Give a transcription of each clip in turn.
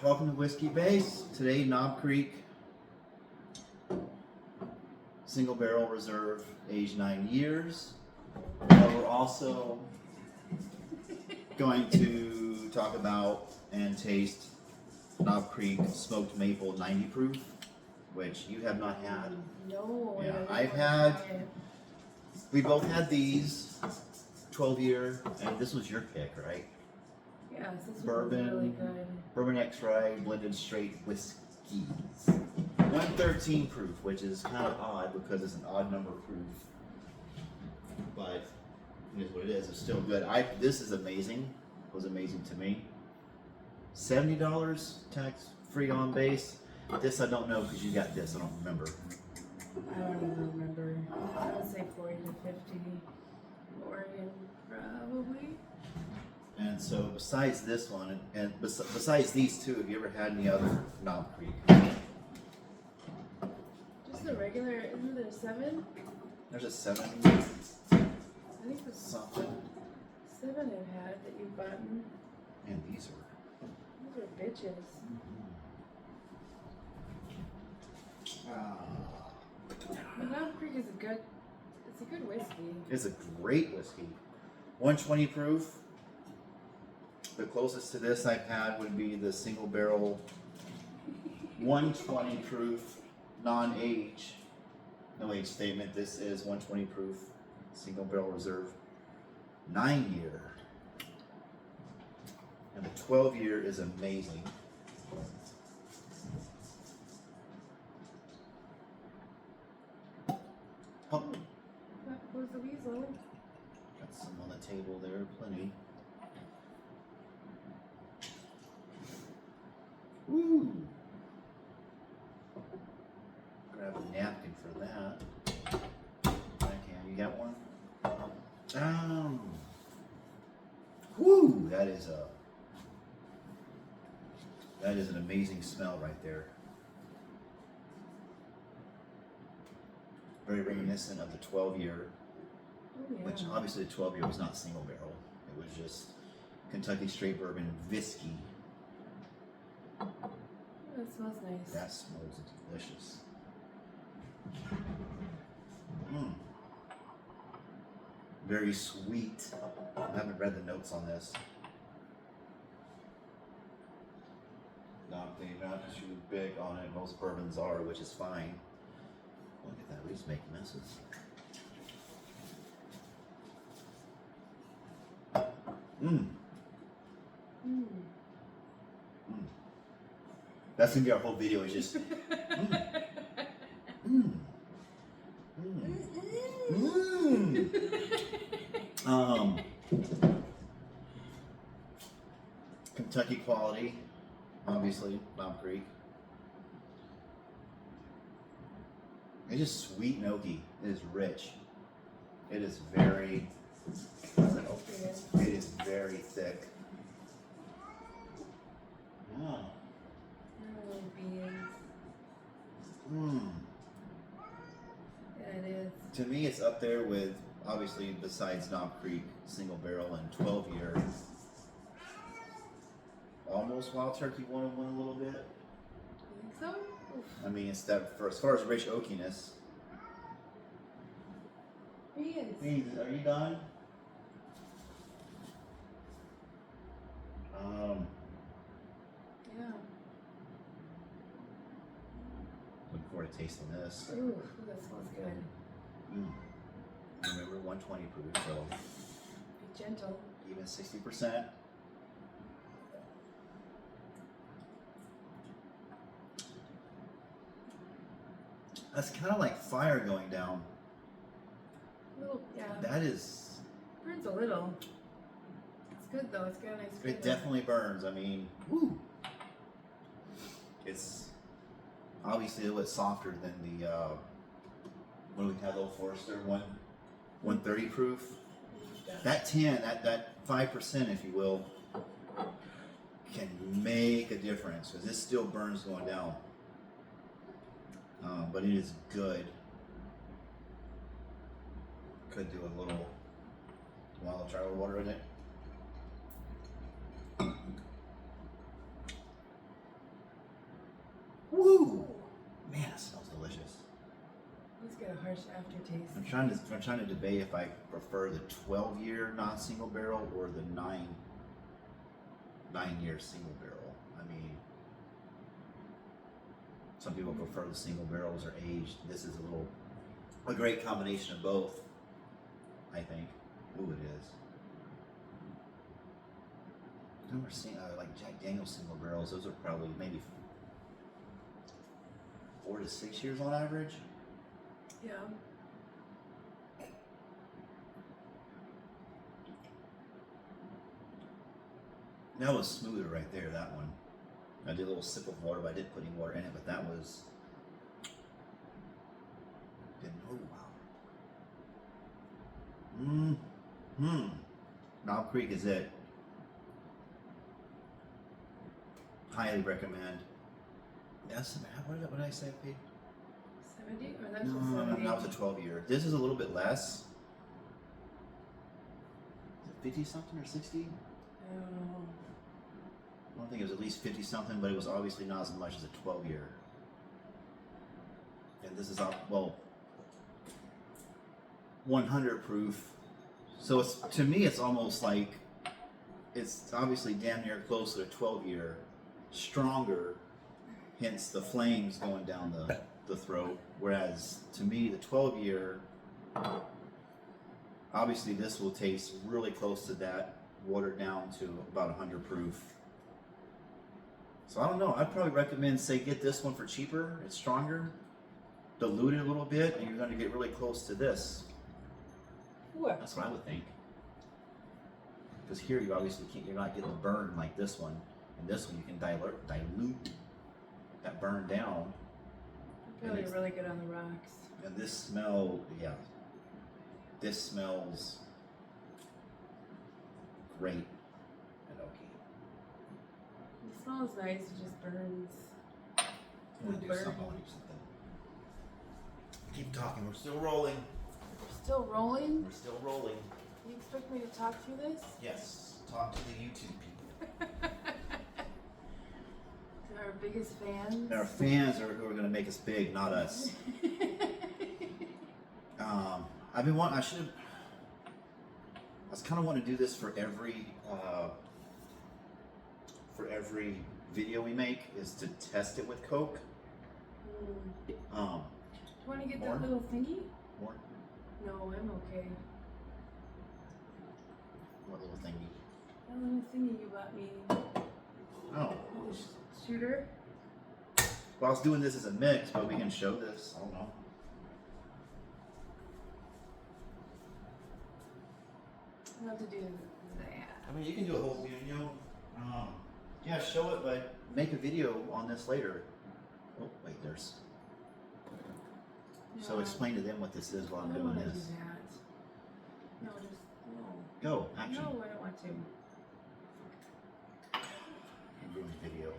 Welcome to Whiskey Base. Today, Knob Creek Single Barrel Reserve, aged 9 years. We're also going to talk about and taste Knob Creek Smoked Maple 90 proof, which you have not had. No. Yeah, I I've don't had. try it. We both had these 12-year, and this was your pick, right? Yes, this Bourbon. was really good. Bourbon X-Rye blended straight whiskeys. 113 proof, which is kind of odd because it's an odd number proof. But it is what it is. It's still good. This is amazing. It was amazing to me. $70 tax free on base. This I don't know because you got this. I don't remember. I don't even remember. I would say 40 to 50. Oregon, probably. And so besides this one, and besides these two, have you ever had any other Knob Creek? Just the regular, isn't there 7? There's a 7 I think the something. 7 I've had that you've gotten. And these are. Those are bitches. But Knob Creek is it's a good whiskey. It's a great whiskey. 120 proof. The closest to this I've had would be the single barrel 120 proof non-age. No age statement. This is 120 proof single barrel reserve 9 year. And the 12 year is amazing. Oh, That was the weasel. got some on the table there, plenty. Woo! Grab a napkin for that. Okay, you got one? Woo! That is an amazing smell right there. Very reminiscent of the 12 year, Oh yeah. which obviously the 12 year was not single barrel. It was just Kentucky straight bourbon whiskey. Oh, that smells nice. That smells delicious. Mm. Very sweet. I haven't read the notes on this. Not too big on it. Most bourbons are, which is fine. Look at that. We just make messes. Mmm. Mm. Mm. That's gonna be our whole video. Is just. Mm. Mm. Mm. Mm. Kentucky quality, obviously, Knob Creek. It's just sweet and oaky. It is rich. It is very. It is very thick. Yeah. Oh, beans. Mm. Yeah, it is. To me, it's up there with, obviously, besides Knob Creek, single barrel and 12 year. Almost Wild Turkey 101 a little bit. You think so? Oof. I mean, it's that for as far as rich oakiness. Beans. Beans, are you done? Yeah. Looking forward to tasting this. Ooh, that smells good. Remember, 120 proof, so Be gentle. even 60%. That's kind of like fire going down. A little, yeah. That is, Burns a little. It's good though. It's got a nice flavor. it definitely burns. I mean, woo. It's obviously a little bit softer than the, what do we have, Old Forester 130 proof. Yeah. That 10, that 5%, if you will, can make a difference because this still burns going down. But it is good. Could do a little wild travel water in it. harsh aftertaste. I'm trying to debate if I prefer the 12-year non-single barrel or the 9-year single barrel. I mean, some people prefer the single barrels or aged. This is a great combination of both, I think. Ooh, it is. I've never seen like Jack Daniel's single barrels. Those are probably maybe 4 to 6 years on average. Yeah. That was smoother right there, that one. I did a little sip of water, but I didn't put any water in it, but that was... Oh, wow. Knob Creek is it. Highly recommend. That's, what did I say, Pete? 70? Or that's No, just 70? that was a 12-year. This is a little bit less. Is it 50 something or 60? Oh. I don't think it was at least 50 something, but it was obviously not as much as a 12-year. And this is 100 proof. So it's, to me, it's almost like it's obviously damn near close to a 12-year, stronger. Hence the flames going down the throat. Whereas to me, the 12-year, obviously this will taste really close to that, watered down to about 100 proof. So I don't know. I'd probably recommend, say, get this one for cheaper. It's stronger, dilute it a little bit, and you're going to get really close to this. What? That's what I would think. Because here you obviously can't. You're not getting the burn like this one, and this one you can dilute that burn down. Probably it's- really good on the rocks. And this smell, yeah, this smells great and okay. It smells nice, it just burns. I want to do something. I want to do something. Keep talking. We're still rolling. Still rolling? We're still rolling. You expect me to talk through this? Yes. Talk to the YouTube people. To our biggest fans? Our fans are who are going to make us big, not us. I've been wanting. I was kind of wanting to do this for every video we make, is to test it with Coke. Do you want to get More? that little thingy? More? No, I'm okay. What little thingy? That little thingy you bought me. Oh. The shooter. Well, I was doing this as a mix, but we can show this. I don't know. I'll have to do that. I mean, you can do a whole video. Yeah, show it, but make a video on this later. Oh, wait, there's. So No, explain to them what this is while I I'm don't doing want to do this. that. No, just no. Go, action. No, I don't want to. I'm doing a video.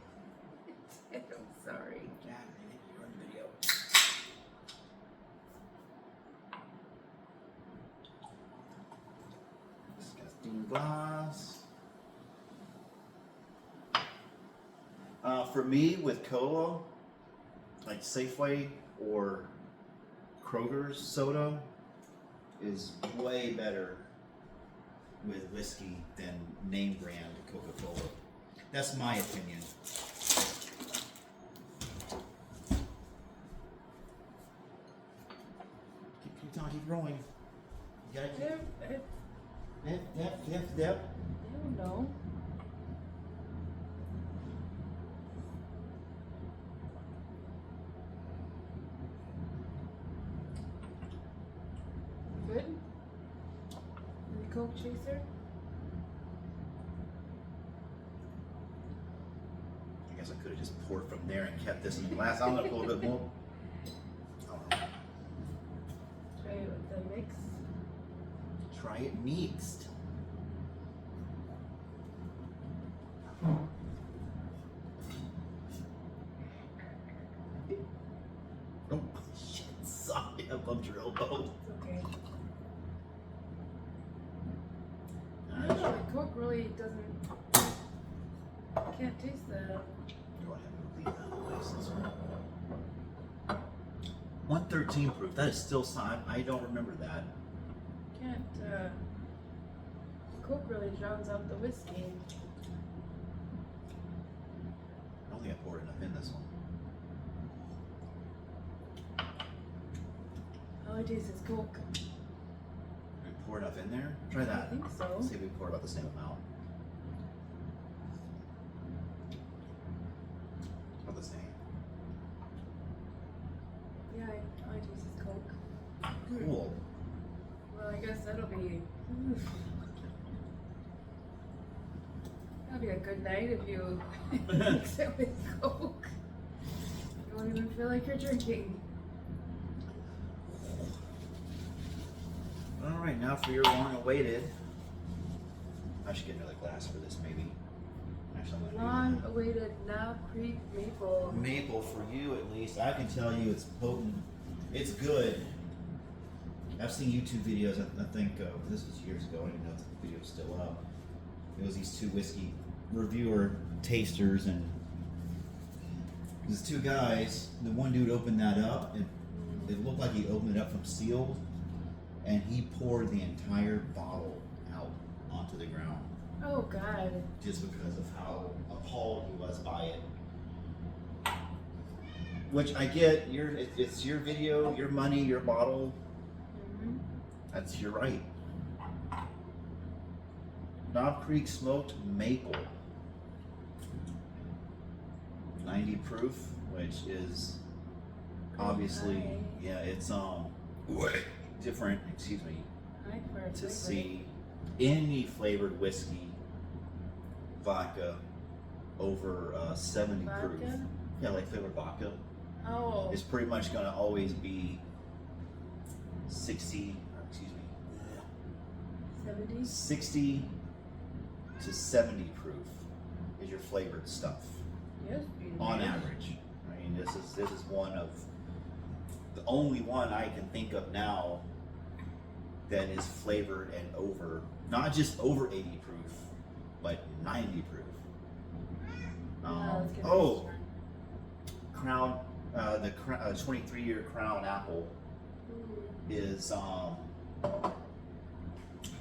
I'm sorry. Yeah, you're in the video. Disgusting glass. For me, with cola, like Safeway or Kroger's soda is way better with whiskey than name brand Coca-Cola. That's my opinion. Keep on, keep rolling. You gotta keep. Yep. I don't know. Good? The Coke chaser? I guess I could have just poured from there and kept this in the glass. I'm gonna pull a bit more. I don't know. Try it with the mix. Try it mixed. Oh shit! Sorry, I bumped your elbow. It's okay. I don't know, the Coke really doesn't. Can't taste the. Do I have to leave that place? This one. 113 proof. That is still I don't remember that. Can't, Coke really drowns out the whiskey. I don't think I poured enough in this one. All I taste is Coke. Did we pour enough in there? Try I that. think so. See if we pour about the same amount. About the same. Yeah, all I taste is Coke. Cool. Well, I guess that'll be a good night if you mix it with Coke. You won't even feel like you're drinking. All right, now for your long-awaited. I should get another glass for this, maybe. Actually, I'm gonna do Long-awaited Knob Creek Maple. that. Maple for you, at least. I can tell you, it's potent. It's good. I've seen YouTube videos. I think this was years ago. I don't even know if the video's still up. It was these two whiskey reviewer tasters, and these two guys. The one dude opened that up, and it looked like he opened it up from sealed, and he poured the entire bottle out onto the ground Oh God. just because of how appalled he was by it. Which I get. It's your video, your money, your bottle. Mm-hmm. That's your right. Knob Creek Smoked Maple. 90 proof, which is obviously, High. yeah, it's different, excuse me, High for a to flavor. see any flavored whiskey vodka over 70 proof. Vodka? Yeah, like flavored vodka. Oh. It's pretty much gonna always be 60, or excuse me, 70s? 60 to 70 proof is your flavored stuff Yes, on average. I mean, this is one of the only one I can think of now that is flavored and over, not just over 80 proof, but 90 proof. Let's get Oh, this one. Crown, the 23-year Crown Apple Ooh. is it's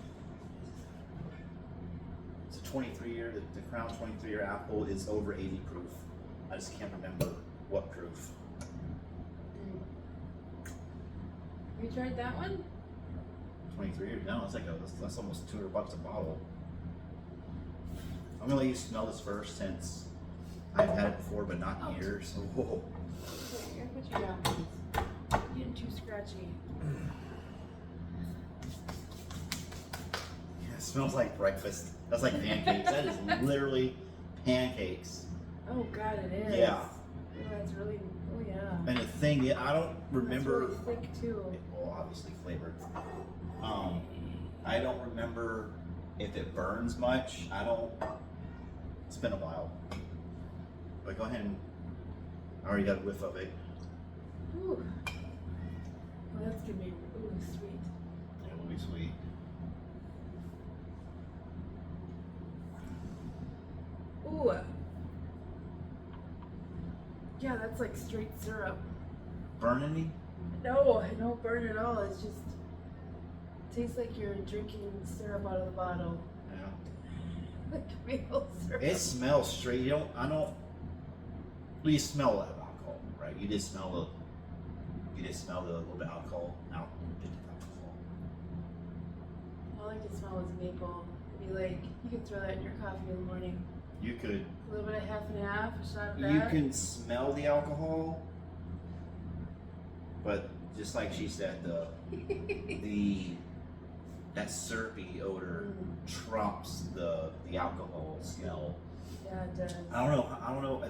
a 23-year. The Crown 23-year Apple is over 80 proof. I just can't remember what proof. You tried that one? 23 years? No, it's like that's almost $200 a bottle. I'm gonna let you smell this first since I've had it before, but not in years. Whoa. Okay, I'm gonna put you down, please. You're getting too scratchy. Yeah, it smells like breakfast. That's like pancakes. That is literally pancakes. Oh God, it is. Yeah. Oh, that's really. Oh yeah. And the thing, I don't remember. That's really thick too. Well, obviously flavored. I don't remember if it burns much. It's been a while. But go ahead and, I already got a whiff of it. Ooh. Oh, that's gonna be sweet. It will be sweet. Ooh. Yeah, that's like straight syrup. Burn any? No, it don't burn at all. It's just tastes like you're drinking syrup out of the bottle. Yeah. Like maple syrup. It smells straight. You smell of alcohol, right? You just smell the little bit of alcohol out. All I could smell was maple. It'd be like you could throw that in your coffee in the morning. You could. A little bit of half and half, a shot of that. You can smell the alcohol, but just like she said, that syrupy odor trumps the alcohol smell. Yeah, it does. I don't know.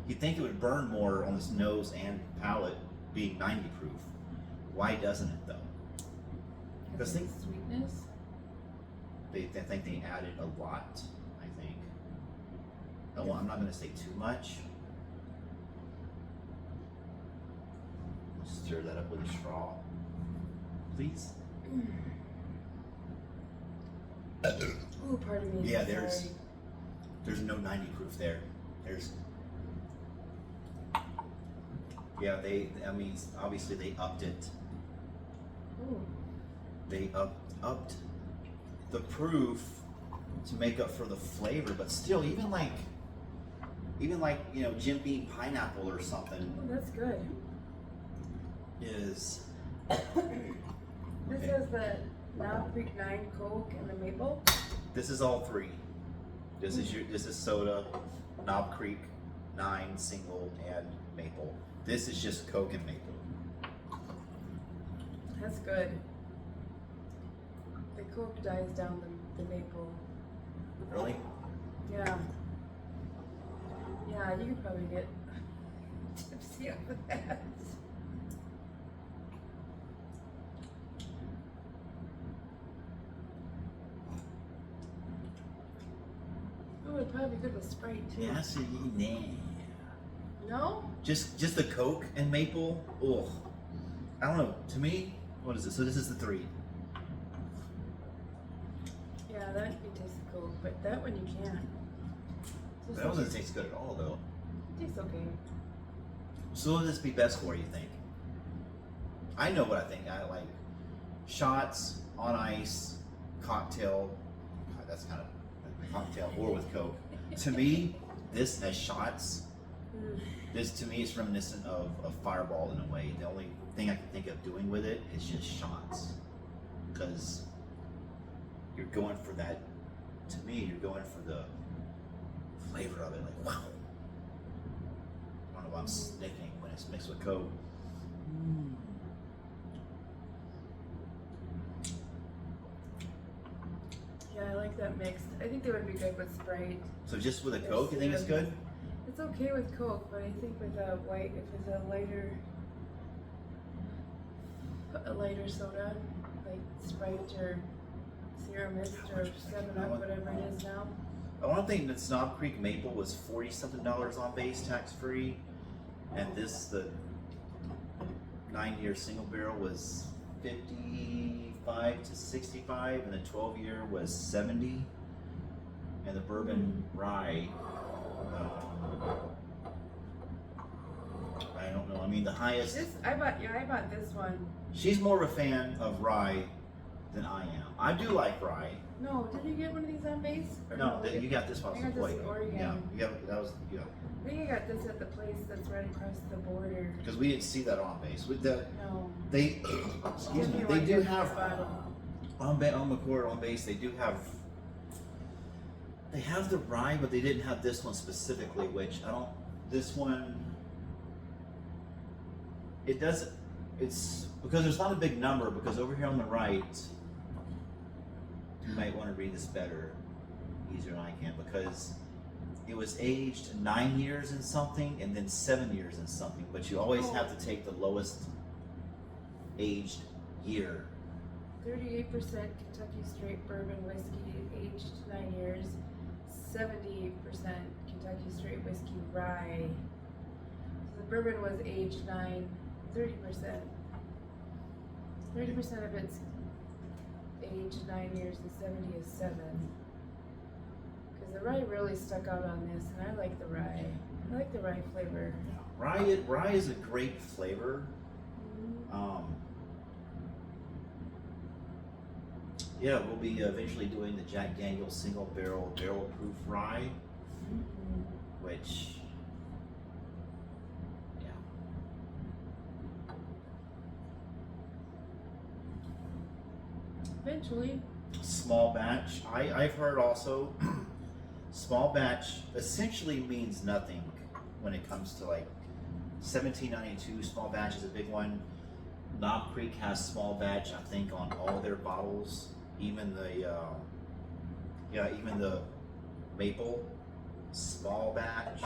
You'd think it would burn more on this nose and palate being 90 proof. Why doesn't it though? Because It's sweetness. I think they added a lot. I think. Oh, well, I'm not going to say too much. Stir that up with a straw, please. Ooh, pardon me. Yeah, Sorry. there's no 90 proof there. There's Yeah, I mean, obviously they upped it. Ooh. They upped the proof to make up for the flavor, but still, even like Jim Beam pineapple or something Oh, that's good. is. This Okay. has the Knob Creek 9 Coke and the maple. This is all three. This is soda, Knob Creek, 9 single, and maple. This is just Coke and maple. That's good. The Coke dies down the maple. Really? Yeah. Yeah, you could probably get tipsy off of that. Oh, it'd probably be good with Sprite too. Yeah, see, nah. No? Just the Coke and maple. Ugh. I don't know. To me, what is it? So this is the 3. Yeah, that you taste the Coke, but that one you can't. That one doesn't taste good at all, though. Tastes okay. So what would this be best for, you think? I know what I think. I like shots on ice, cocktail. God, that's kind of a cocktail, or with Coke. To me, this as shots. This to me is reminiscent of a Fireball in a way. The only thing I can think of doing with it is just shots, because you're going for that. To me, you're going for the flavor of it. Like, wow. I don't know why I'm sniffing when it's mixed with Coke. Yeah, I like that mixed. I think they would be good with Sprite. So just with a Coke, you think it's good? It's okay with Coke, but I think with a white, if it's a lighter soda, like Sprite or Sierra Mist or 7-Up, whatever it is now. I want to think that Snob Creek Maple was $40-something on base, tax free, and the 9-year single barrel was 55 to 65, and the 12-year was 70, and the bourbon rye. I don't know. I mean, the highest. I bought this one. She's more of a fan of rye than I am. I do like rye. No, did you get one of these on base? Or No, you got this one. I got this in Oregon. Yeah, you got that was yeah. I think I got this at the place that's right across the border. Because we didn't see that on base. With the No. they, excuse me, they do have on McCord on base. They do have. They have the rye, but they didn't have this one specifically. Which I don't. This one. It doesn't. It's because there's not a big number. Because over here on the right, you might want to read this better, easier than I can. Because it was aged 9 years in something, and then 7 years in something. But you always have to take the lowest aged year. 38% Kentucky straight bourbon whiskey, aged 9 years. 70% Kentucky straight whiskey rye. So the bourbon was aged 9, 30%. 30% of it's aged 9 years and 70 is 7. Because the rye really stuck out on this, and I like the rye. I like the rye flavor. Rye is a great flavor. Yeah, we'll be eventually doing the Jack Daniel's single barrel proof rye, which, yeah. Eventually. Small batch. I've heard also, small batch essentially means nothing when it comes to like 1792. Small batch is a big one. Knob Creek has small batch, I think, on all their bottles. Even the maple small batch.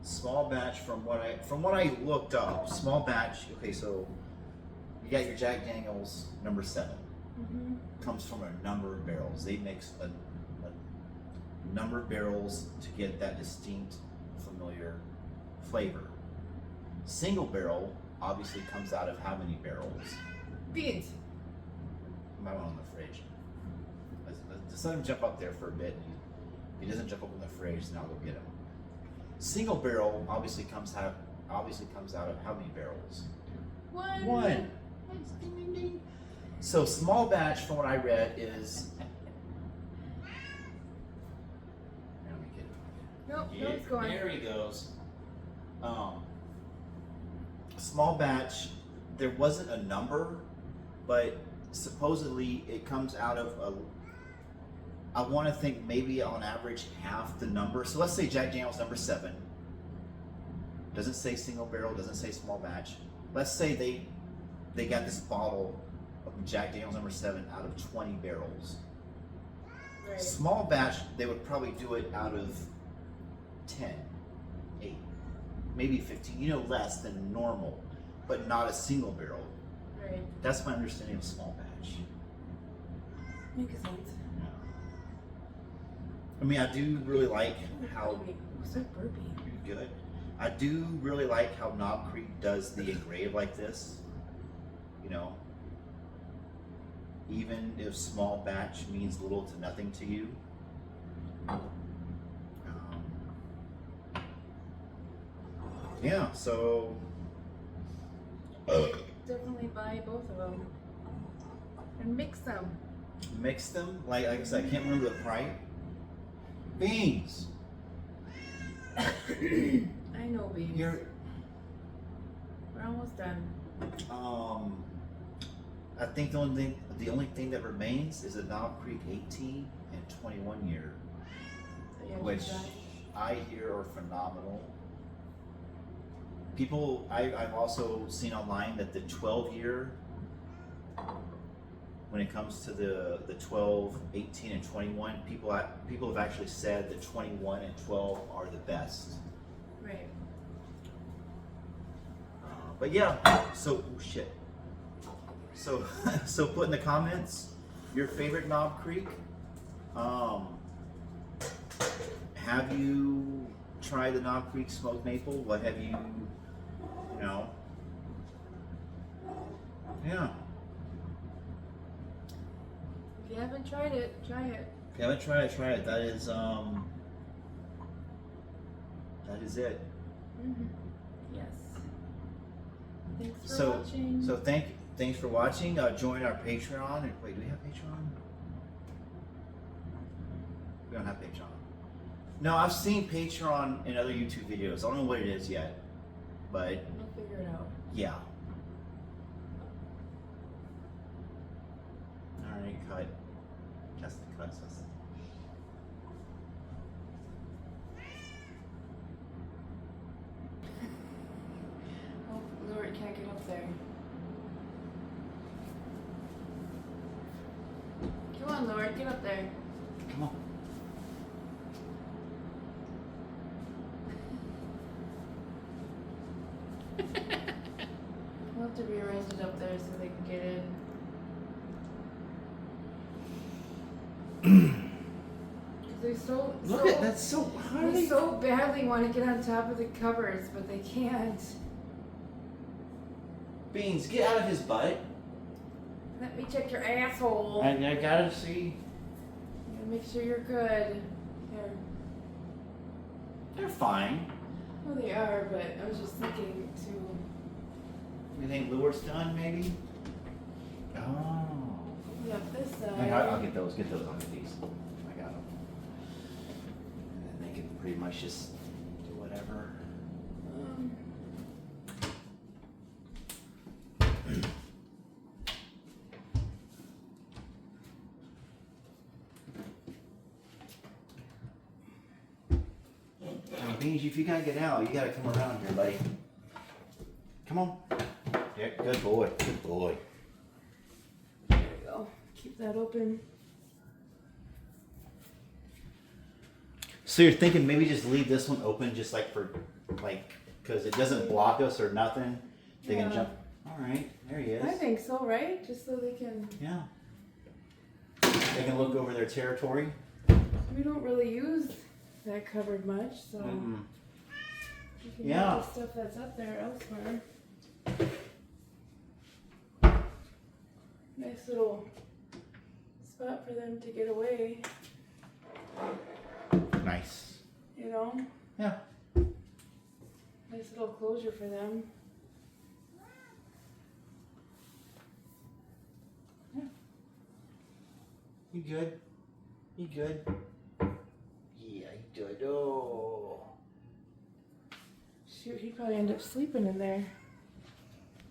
Small batch from what I looked up. Small batch. Okay, so you got your Jack Daniel's number 7. Comes from a number of barrels. They mix a number of barrels to get that distinct, familiar flavor. Single barrel obviously comes out of how many barrels? Beans. My one on the fridge. Just let him jump up there for a bit. And if he doesn't jump up in the fridge, then I'll go get him. Single barrel obviously comes out obviously comes out of how many barrels? One. One. Ding, ding, ding. So small batch, from what I read, is. Let me get it. Nope, no, it's going. There he goes. Small batch, there wasn't a number, but supposedly it comes out of I want to think maybe on average half the number. So let's say Jack Daniel's number 7. Doesn't say single barrel, doesn't say small batch. Let's say they got this bottle of Jack Daniel's number 7 out of 20 barrels. Right. Small batch, they would probably do it out of 10, 8, maybe 15, less than normal, but not a single barrel. Right. That's my understanding of small batch. Makes sense. Yeah. I mean, I do really like how So burpy. good. I do really like how Knob Creek does the engrave like this. Even if small batch means little to nothing to you. Yeah, so Definitely buy both of them and mix them. mix them. Like I said, I can't remember the price. Beans. I know, baby. You're We're almost done. I think the only thing that remains is a Knob Creek 18 and 21 year, So you which try. I hear are phenomenal. People, I've also seen online that the 12 year, when it comes to the 12, 18, and 21, people have actually said that 21 and 12 are the best. Right. But yeah, so shit. So so put in the comments your favorite Knob Creek. Have you tried the Knob Creek smoked maple? What have you? Yeah. If you haven't tried it, try it. If you haven't tried it, try it. That is it. Mm-hmm. Yes. Thanks for So watching. so thanks for watching. Join our Patreon. And wait, do we have Patreon? We don't have Patreon. No, I've seen Patreon in other YouTube videos. I don't know what it is yet, but We'll figure it out. yeah. All right, cut. That's the cut. Oh, Lord can't get up there. Come on, Lord, get up there. Come on. We'll have to rearrange it up there so they can get in. They That's so hard. they so badly want to get on top of the covers, but they can't. Beans, get out of his butt. Let me check your asshole. I gotta see. Gotta make sure you're good. There. They're fine. Well, they are, but I was just thinking to. You think Lure's done, maybe? Oh. Yeah, this side. I'll get those. Get those. I'll get these. I got them. And then they can pretty much just do whatever. Beans, if you gotta get out, you gotta come around here, buddy. Come on. Yeah, good boy. Good boy. There we go. Keep that open. So you're thinking maybe just leave this one open, just because it doesn't block us or nothing. They can Yeah. jump. All right, there he is. I think so, right? Just so they can. Yeah. They can look over their territory. We don't really use that cupboard much, so Mm-mm. we can Yeah. use the stuff that's up there elsewhere. Nice little spot for them to get away, Nice. you know? Yeah. Nice Nice little closure for them. You good? You good? Yeah, you good. Oh. Shoot, he'd probably end up sleeping in there.